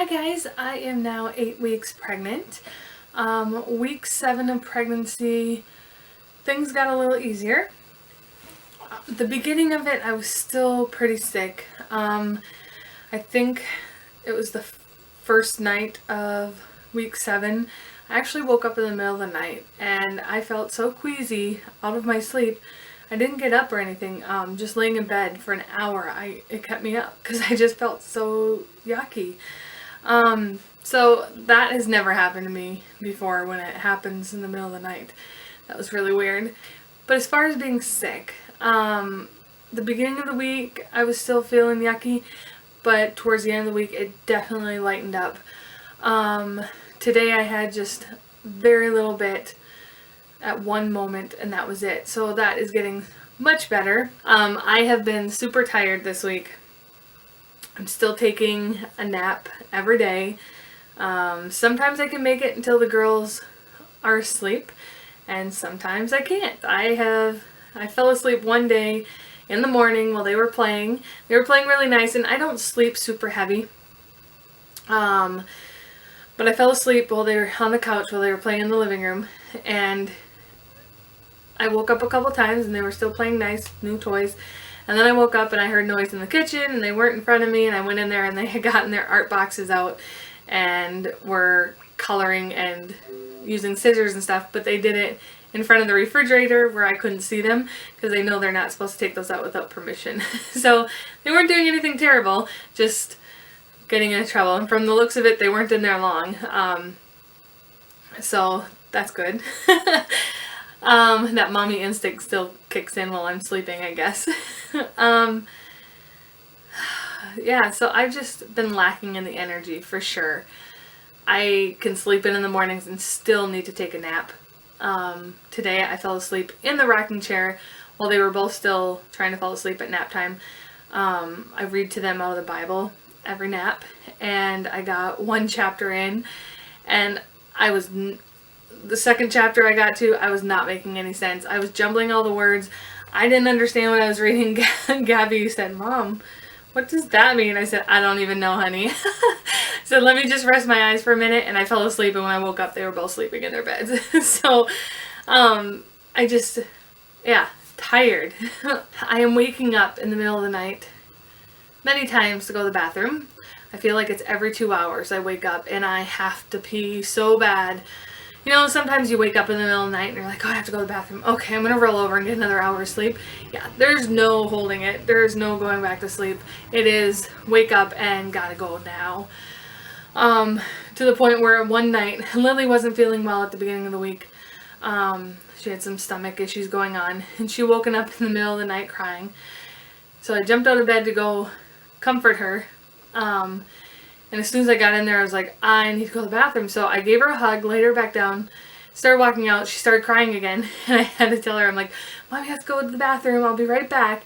Hi guys, I am now 8 weeks pregnant. Week 7 of pregnancy, things got a little easier. The beginning of it, I was still pretty sick. I think it was the first night of week 7. I actually woke up in the middle of the night and I felt so queasy out of my sleep. I didn't get up or anything, just laying in bed for an hour. It kept me up because I just felt so yucky. So that has never happened to me before when it happens in the middle of the night. That was really weird. But as far as being sick, the beginning of the week I was still feeling yucky, but towards the end of the week it definitely lightened up. Today I had just very little bit at one moment and that was it. So that is getting much better. I have been super tired this week. I'm still taking a nap every day. Sometimes I can make it until the girls are asleep, and sometimes I can't. I fell asleep one day in the morning while they were playing. They were playing really nice, and I don't sleep super heavy. But I fell asleep while they were on the couch while they were playing in the living room, and I woke up a couple times and they were still playing nice, new toys. And then I woke up and I heard noise in the kitchen and they weren't in front of me, and I went in there and they had gotten their art boxes out and were coloring and using scissors and stuff, but they did it in front of the refrigerator where I couldn't see them because they know they're not supposed to take those out without permission. So they weren't doing anything terrible, just getting into trouble. And from the looks of it, they weren't in there long. So that's good. That mommy instinct still kicks in while I'm sleeping, I guess. Yeah, so I've just been lacking in the energy for sure. I can sleep in the mornings and still need to take a nap. Today I fell asleep in the rocking chair while they were both still trying to fall asleep at nap time. I read to them out of the Bible every nap, and I got one chapter in, and the second chapter I got to, I was not making any sense. I was jumbling all the words. I didn't understand what I was reading. Gabby said, "Mom, what does that mean?" I said, "I don't even know, honey." So let me just rest my eyes for a minute, and I fell asleep, and when I woke up, they were both sleeping in their beds. So, I just, yeah, tired. I am waking up in the middle of the night many times to go to the bathroom. I feel like it's every 2 hours I wake up, and I have to pee so bad. You know, sometimes you wake up in the middle of the night and you're like, oh, I have to go to the bathroom. Okay, I'm going to roll over and get another hour of sleep. Yeah, there's no holding it. There's no going back to sleep. It is wake up and gotta go now. To the point where one night, Lily wasn't feeling well at the beginning of the week. She had some stomach issues going on, and she woken up in the middle of the night crying. So I jumped out of bed to go comfort her. And as soon as I got in there, I was like, I need to go to the bathroom. So I gave her a hug, laid her back down, started walking out. She started crying again. And I had to tell her, I'm like, Mommy has to go to the bathroom. I'll be right back.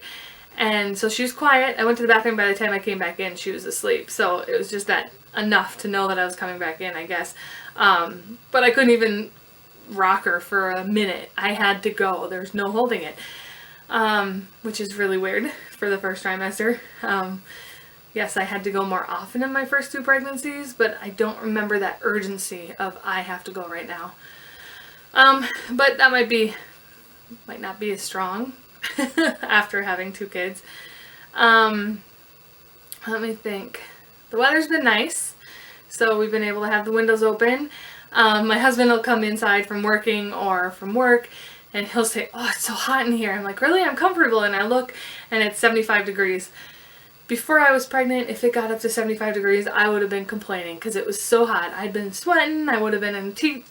And so she was quiet. I went to the bathroom. By the time I came back in, she was asleep. So it was just that enough to know that I was coming back in, I guess. But I couldn't even rock her for a minute. I had to go. There's no holding it. Which is really weird for the first trimester. Yes, I had to go more often in my first 2 pregnancies, but I don't remember that urgency of I have to go right now. But that might not be as strong after having 2 kids. Let me think. The weather's been nice, so we've been able to have the windows open. My husband will come inside from working or from work, and he'll say, oh, it's so hot in here. I'm like, really? I'm comfortable. And I look, and it's 75 degrees. Before I was pregnant, if it got up to 75 degrees, I would have been complaining because it was so hot. I'd been sweating. I would have been in tank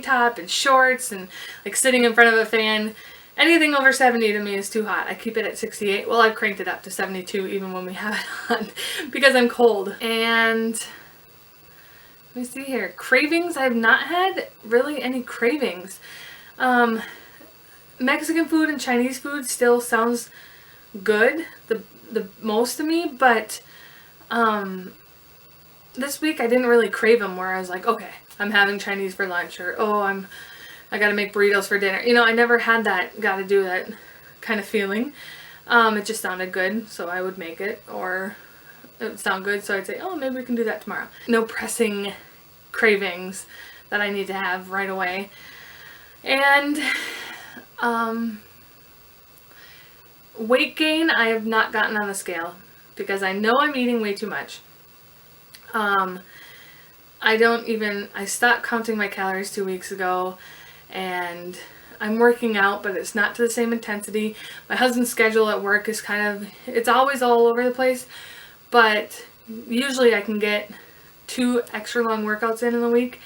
top and shorts and like sitting in front of a fan. Anything over 70 to me is too hot. I keep it at 68. Well, I've cranked it up to 72 even when we have it on because I'm cold. And let me see here. Cravings. I've not had really any cravings. Mexican food and Chinese food still sounds good. The most to me, but this week I didn't really crave them where I was like, okay, I'm having Chinese for lunch, or I gotta make burritos for dinner. You know, I never had that gotta do that kind of feeling. It just sounded good, so I would make it, or it would sound good, so I'd say, oh, maybe we can do that tomorrow. No pressing cravings that I need to have right away. And weight gain, I have not gotten on the scale because I know I'm eating way too much. I stopped counting my calories 2 weeks ago, and I'm working out, but it's not to the same intensity. My husband's schedule at work is it's always all over the place, but usually I can get 2 extra long workouts in the week,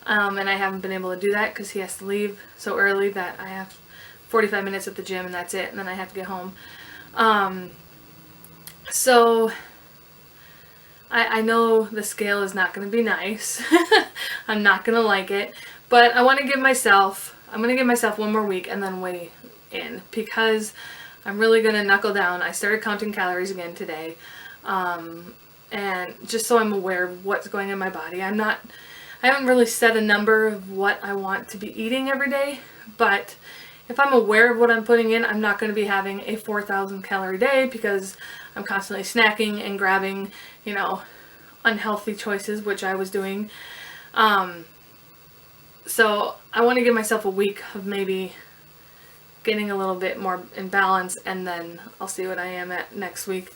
and I haven't been able to do that because he has to leave so early that I have 45 minutes at the gym and that's it, and then I have to get home. So I know the scale is not going to be nice. I'm not going to like it, but I'm going to give myself 1 more week and then weigh in, because I'm really going to knuckle down. I started counting calories again today, and just so I'm aware of what's going in my body. I haven't really set a number of what I want to be eating every day, but if I'm aware of what I'm putting in, I'm not going to be having a 4,000 calorie day because I'm constantly snacking and grabbing, unhealthy choices, which I was doing. So I want to give myself a week of maybe getting a little bit more in balance, and then I'll see what I am at next week.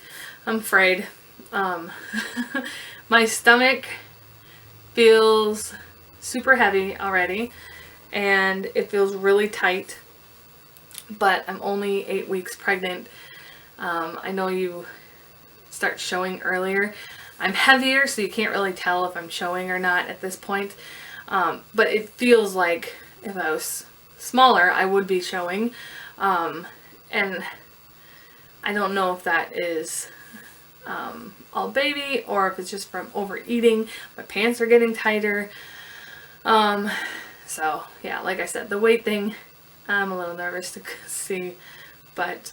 I'm afraid. My stomach feels super heavy already, and it feels really tight, but I'm only 8 weeks pregnant. I know you start showing earlier. I'm heavier, so you can't really tell if I'm showing or not at this point. But it feels like if I was smaller, I would be showing. And I don't know if that is all baby or if it's just from overeating. My pants are getting tighter. So yeah, like I said, the weight thing, I'm a little nervous to see, but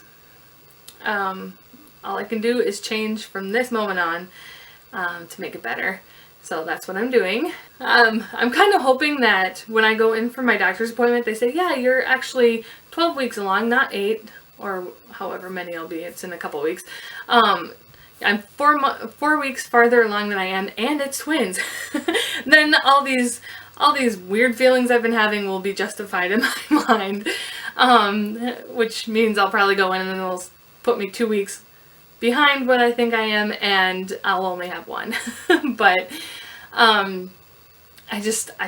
all I can do is change from this moment on to make it better. So that's what I'm doing. I'm kind of hoping that when I go in for my doctor's appointment, they say, yeah, you're actually 12 weeks along, not 8, or however many I'll be. It's in a couple weeks. I'm 4 weeks farther along than I am, and it's twins. Then all these weird feelings I've been having will be justified in my mind, which means I'll probably go in and then they'll put me 2 weeks behind what I think I am, and I'll only have 1. But I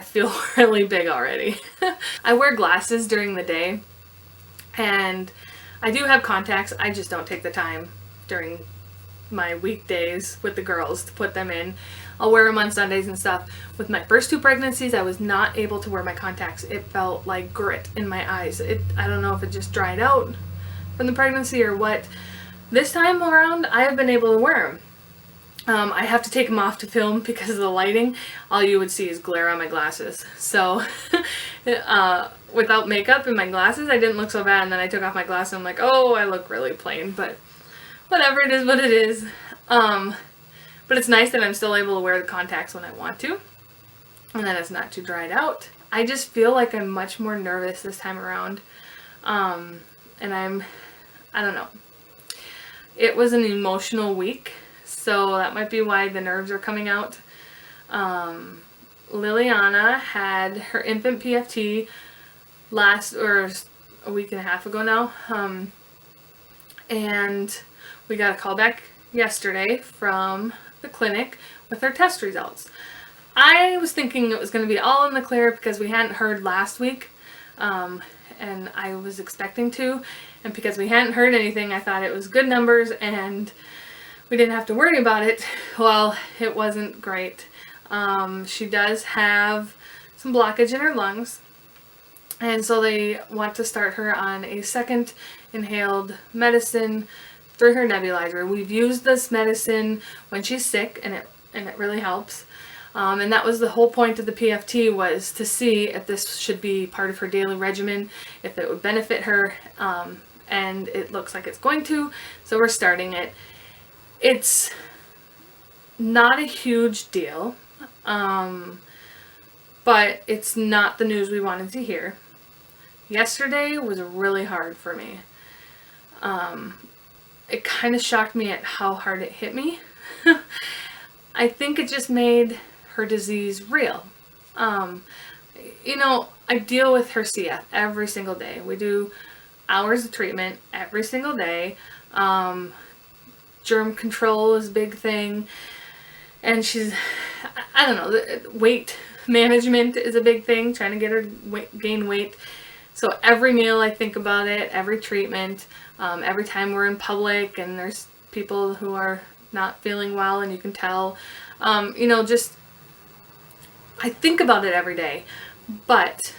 feel really big already. I wear glasses during the day, and I do have contacts. I just don't take the time during my weekdays with the girls to put them in. I'll wear them on Sundays and stuff. With my first 2 pregnancies, I was not able to wear my contacts. It felt like grit in my eyes. I don't know if it just dried out from the pregnancy or what. This time around, I have been able to wear them. I have to take them off to film because of the lighting. All you would see is glare on my glasses. So without makeup and my glasses, I didn't look so bad. And then I took off my glasses and I'm like, oh, I look really plain. But whatever, it is what it is. But it's nice that I'm still able to wear the contacts when I want to, and that it's not too dried out. I just feel like I'm much more nervous this time around. And I don't know. It was an emotional week, so that might be why the nerves are coming out. Liliana had her infant PFT a week and a half ago now. And we got a call back yesterday from the clinic with her test results. I was thinking it was going to be all in the clear because we hadn't heard last week, and I was expecting to, and because we hadn't heard anything, I thought it was good numbers and we didn't have to worry about it. Well, it wasn't great. She does have some blockage in her lungs, and so they want to start her on a second inhaled medicine through her nebulizer. We've used this medicine when she's sick, and it really helps. And that was the whole point of the PFT, was to see if this should be part of her daily regimen, if it would benefit her, and it looks like it's going to, so we're starting it. It's not a huge deal, but it's not the news we wanted to hear. Yesterday was really hard for me. It kind of shocked me at how hard it hit me. I think it just made her disease real. I deal with her CF every single day. We do hours of treatment every single day. Germ control is a big thing. And I don't know, weight management is a big thing, trying to get her gain weight. So every meal I think about it, every treatment, every time we're in public and there's people who are not feeling well and you can tell, just I think about it every day. But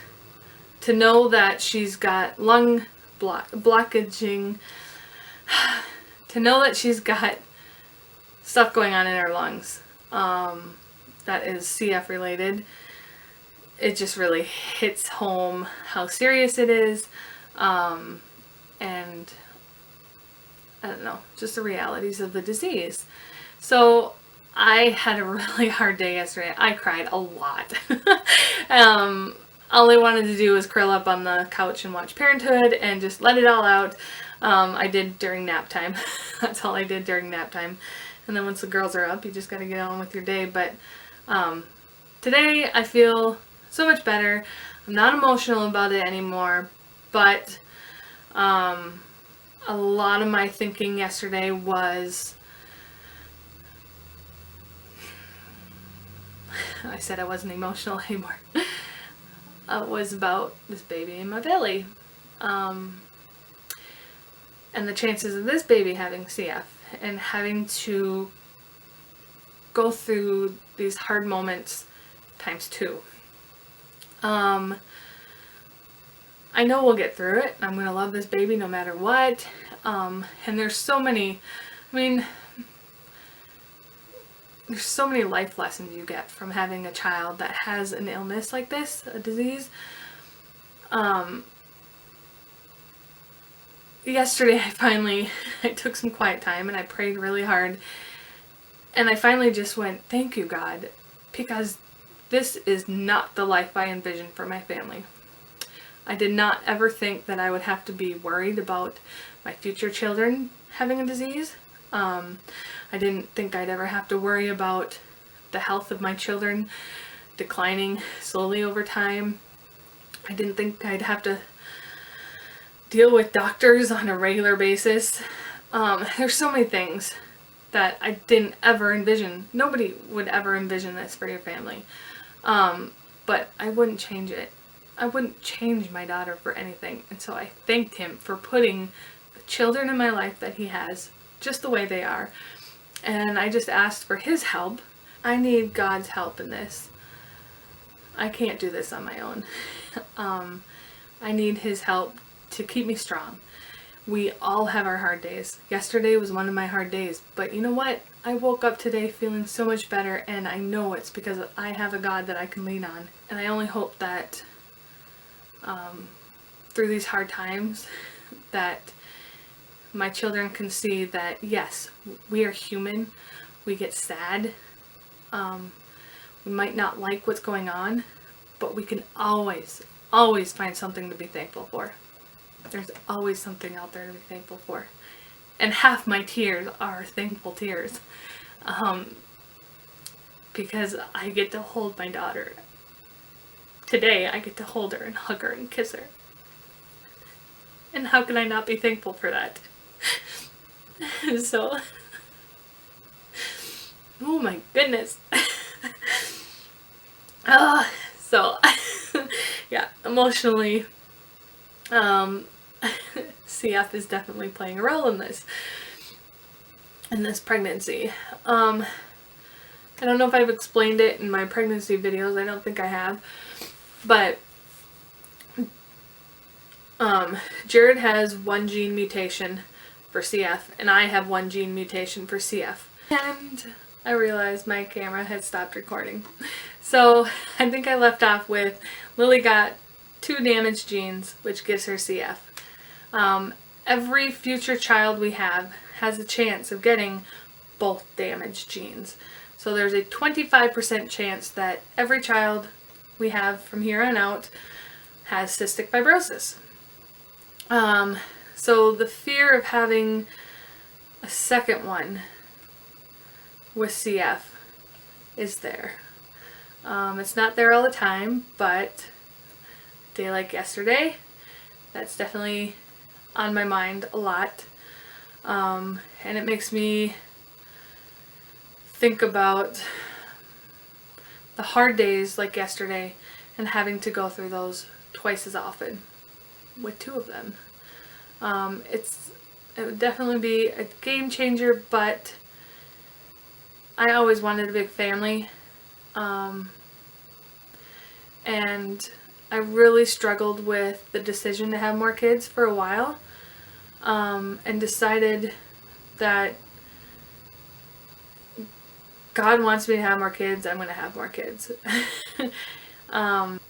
to know that she's got lung blockaging, to know that she's got stuff going on in her lungs that is CF related, it just really hits home how serious it is, and I don't know, just the realities of the disease. So I had a really hard day yesterday. I cried a lot. All I wanted to do was curl up on the couch and watch Parenthood and just let it all out. I did during nap time. That's all I did during nap time. And then once the girls are up, you just got to get on with your day. But today I feel so much better. I'm not emotional about it anymore. But a lot of my thinking yesterday was, I said I wasn't emotional anymore. It was about this baby in my belly. And the chances of this baby having CF and having to go through these hard moments times 2. I know we'll get through it. I'm going to love this baby no matter what. And there's so many life lessons you get from having a child that has an illness like this, a disease. Yesterday I took some quiet time and I prayed really hard. And I finally just went, thank you, God, because this is not the life I envisioned for my family. I did not ever think that I would have to be worried about my future children having a disease. I didn't think I'd ever have to worry about the health of my children declining slowly over time. I didn't think I'd have to deal with doctors on a regular basis. There's so many things that I didn't ever envision. Nobody would ever envision this for your family. But I wouldn't change it. I wouldn't change my daughter for anything. And so I thanked him for putting the children in my life that he has just the way they are. And I just asked for his help. I need God's help in this. I can't do this on my own. I need his help to keep me strong. We all have our hard days. Yesterday was one of my hard days. But you know what? I woke up today feeling so much better, and I know it's because I have a God that I can lean on. And I only hope that through these hard times that my children can see that, yes, we are human. We get sad. We might not like what's going on, but we can always find something to be thankful for. There's always something out there to be thankful for. And half my tears are thankful tears. Because I get to hold my daughter. Today, I get to hold her and hug her and kiss her. And how can I not be thankful for that? So, oh my goodness. So, yeah, emotionally, CF is definitely playing a role in this pregnancy. I don't know if I've explained it in my pregnancy videos. I don't think I have. But Jared has 1 gene mutation for CF, and I have 1 gene mutation for CF. And I realized my camera had stopped recording. So I think I left off with Lily got 2 damaged genes, which gives her CF. Every future child we have has a chance of getting both damaged genes. So there's a 25% chance that every child we have from here on out has cystic fibrosis. So the fear of having a second one with CF is there. It's not there all the time, but a day like yesterday, that's definitely on my mind a lot. And it makes me think about the hard days like yesterday and having to go through those twice as often with two of them. It would definitely be a game changer, but I always wanted a big family. And I really struggled with the decision to have more kids for a while, and decided that God wants me to have more kids, I'm going to have more kids.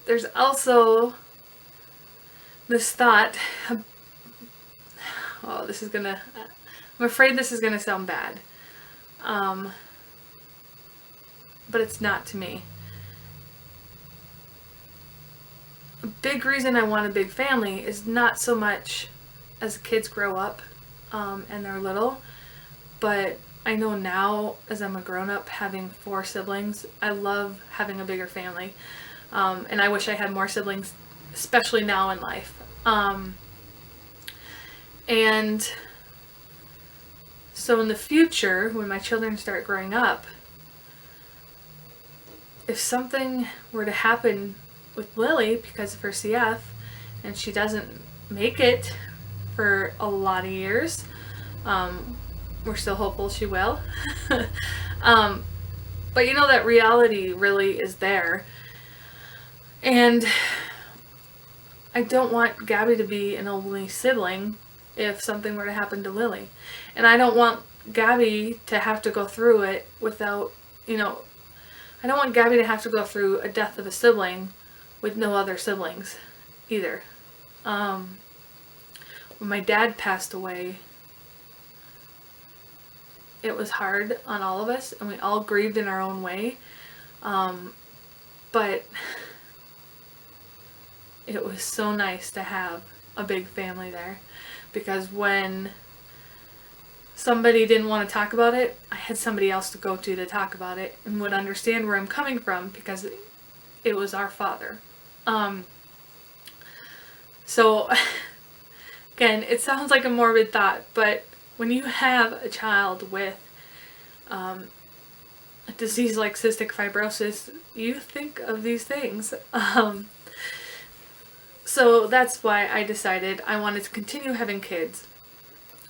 There's also this thought, I'm afraid this is gonna sound bad, but it's not to me. A big reason I want a big family is not so much as kids grow up and they're little, but I know now as I'm a grown-up having 4 siblings, I love having a bigger family, and I wish I had more siblings, especially now in life. And so in the future, when my children start growing up, if something were to happen with Lily because of her CF, and she doesn't make it for a lot of years, we're still hopeful she will. But you know, that reality really is there. And I don't want Gabby to be an only sibling if something were to happen to Lily. And I don't want Gabby to have to go through it without, I don't want Gabby to have to go through a death of a sibling with no other siblings either. When my dad passed away, it was hard on all of us, and we all grieved in our own way. But it was so nice to have a big family there, because when somebody didn't want to talk about it, I had somebody else to go to talk about it and would understand where I'm coming from, because it was our father. So again, it sounds like a morbid thought, but when you have a child with a disease like cystic fibrosis, you think of these things. So that's why I decided I wanted to continue having kids,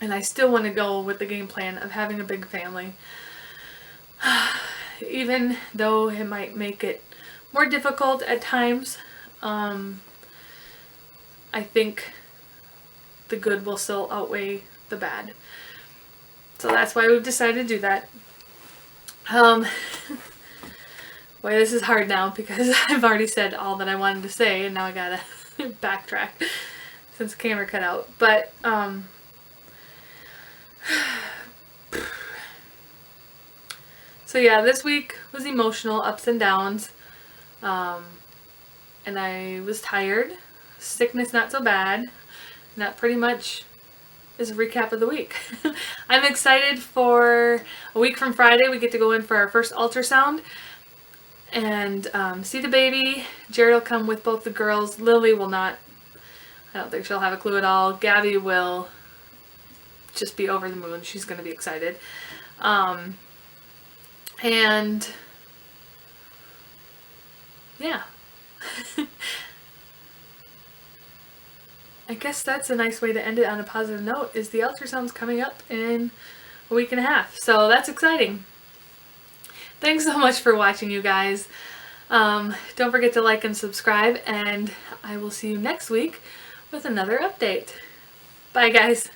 and I still want to go with the game plan of having a big family. Even though it might make it more difficult at times, I think the good will still outweigh the bad. So that's why we've decided to do that. Boy, this is hard now because I've already said all that I wanted to say, and now I gotta backtrack since the camera cut out. But so yeah, this week was emotional, ups and downs, and I was tired. Sickness not so bad, and that pretty much is a recap of the week. I'm excited for a week from Friday. We get to go in for our first ultrasound and see the baby. Jared will come with both the girls. Lily will not. I don't think she'll have a clue at all. Gabby will just be over the moon. She's going to be excited. And yeah. I guess that's a nice way to end it on a positive note, is the ultrasound's coming up in a week and a half. So that's exciting. Thanks so much for watching, you guys. Don't forget to like and subscribe, and I will see you next week with another update. Bye, guys.